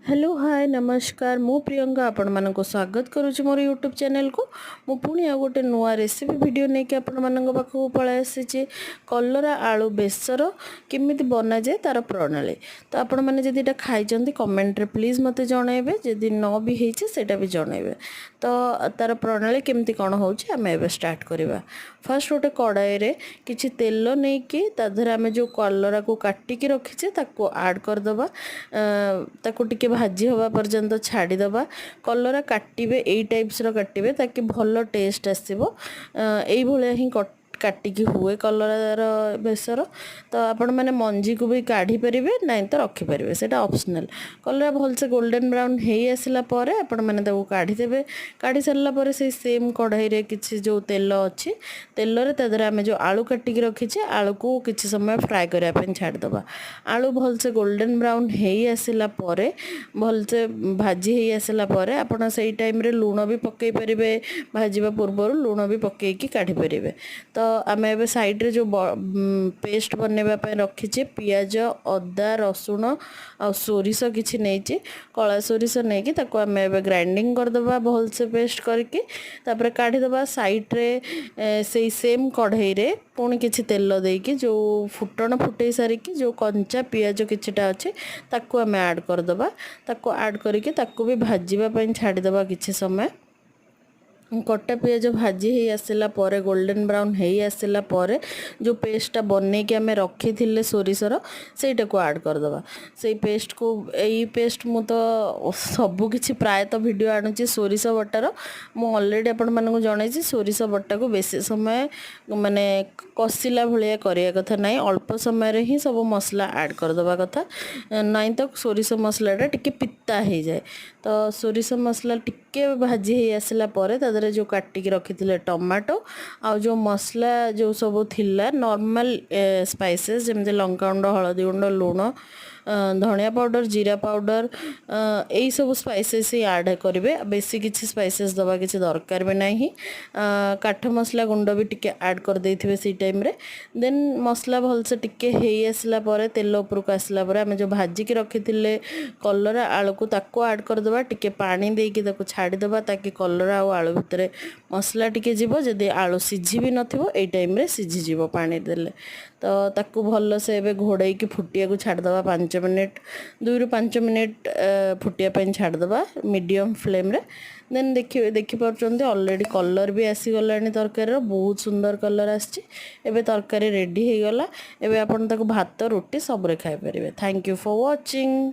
Hello hi नमस्कार मु प्रियंका आपण मानको स्वागत करुच्ची मोर यूट्यूब चैनल को मु पुणी आ गोटे नुआ रेसिपी वीडियो नहीं कि आपण मानको पाखु पळाय आसी कलरा आलू बेसर केमिति बना जाए तार प्रणाली। तो आपण माने जदि एटा खाइचंती कमेंट रे प्लीज मते जणाइबे, जदि न भी हेछि सेटा भी जणाइबे। तो तार प्रणाली केमिति कोन होछि आमे एबे स्टार्ट करिबा। फर्स्ट गोटे कड़ाई रे किछि तेल नहीं कि ताधर आमे जो कलरा को काटी के रखिचे ताको ऐड कर दबा, ताको टिके भाजी हवा पर्यंत छाड़ीदबा। कलरा काटिबे एई टाइप्स रो काटिबे ताकि भलो टेस्ट आसीबो। एई भलिया ही काटिकी हुए कलरार बेसर। तो आपण मैंने मंजी को भी काढ़ी पारे ना तो रखिपारे, से ऑप्शनल। कलरा भलसे गोल्डन ब्राउन हो आसला आपण मैंने काढ़ीदेवे। काढ़ी सारापर से सेम कढ़ाई रे किसी जो तेल अच्छी तेल रे आम जो आलू काटिकी रखीचे आलू को किसी समय फ्राए करने छाड़ीदबा। आलू भलसे गोल्डन ब्राउन हो आसला भलसे भाजी हो आसला आपण से टाइम रे लुण भी पकई पारे, भाजवा पूर्व लुण भी पकईकी काढ़ी पारे। तो आम ए साइड रे जो पेस्ट बनवाई रखीचे पियाज अदा रसुण आ सोरिष किसी नहीं कला सोरिष नहीं कि आम ए ग्राइंडिंग करदे भलसे पेस्ट करके तापर काढ़ीदबा। साइड रे से सेम कढ़ाई रे पुणी किसी तेल देकी जो फुटण फुटई सारिकी जो कंचा पियाज किछिटा अच्छे ताकू आम ऐड करदबा। ताकू ऐड करके ताकू भी भाजवाई छाड़ीदबा किछि समय। कटा पियाज भाजी हो आसला गोल्डन ब्राउन हो आसला जो पेस्टा बनई कि आम रखी थे सोरिषर सेटा को ऐड करदबा। से पेस्ट को यही पेस्ट मु तो सबकि प्रायतः वीडियो आणुची सोरिष बटार। मु अलरेडी आपण मानक जणैछि सोरिष बटा को बेसी समय माने कसिला भलिया करिया कथा नहीं, अल्प समय रे ही सब मसला ऐड करदबा कथा नहीं तो सोरिष मसलाटा टिके पिता हो जाए। तो सोरिष मसला टिके भाजी हो आसला जो काटिकी रखी टमाटो आ जो मसला जो सब थिला नॉर्मल स्पाइसेस जमते लंका गुंड हलदी गुंड लुण धनिया पाउडर जीरा पाउडर यही सब स्पाइसेस ही ऐड करेंगे। बेसी किसी स्पाइसेस दबा किसी दरकार भी नहीं। काठ मसला गुंड भी टिके ऐड कर देथिबे सी टाइम रे। देन मसला भलसे टिके हे आसला परे तेल ऊपर को आसला परे आमे जो भाजी के रखी थिले कलरा आलू को ताको ऐड कर दबा। टिके पानी देकी ताको छाड़ी दबा ताकि कलरा और आलू भितर मसला टिके जीवो। जदि आलू सिझी भी नथिबो एई टाइम रे सिझी जीवो पानी देले। तो ताकू भल से एबे घोड़ाई की फुटिया को छाड़ दबा 5 मिनिट 2 ରୁ 5 मिनिट फुटिया पे छाड़ दबा मीडियम फ्लेम रे। देन देखि पारछन्ते ऑलरेडी कलर भी आसी गलानी तरकारी रो बहुत सुंदर कलर आछि। एबे तरकारी रेडी हे गला। एबे आपण ताको भात रोटी सब रे खाइ परिबे। Thank you for watching.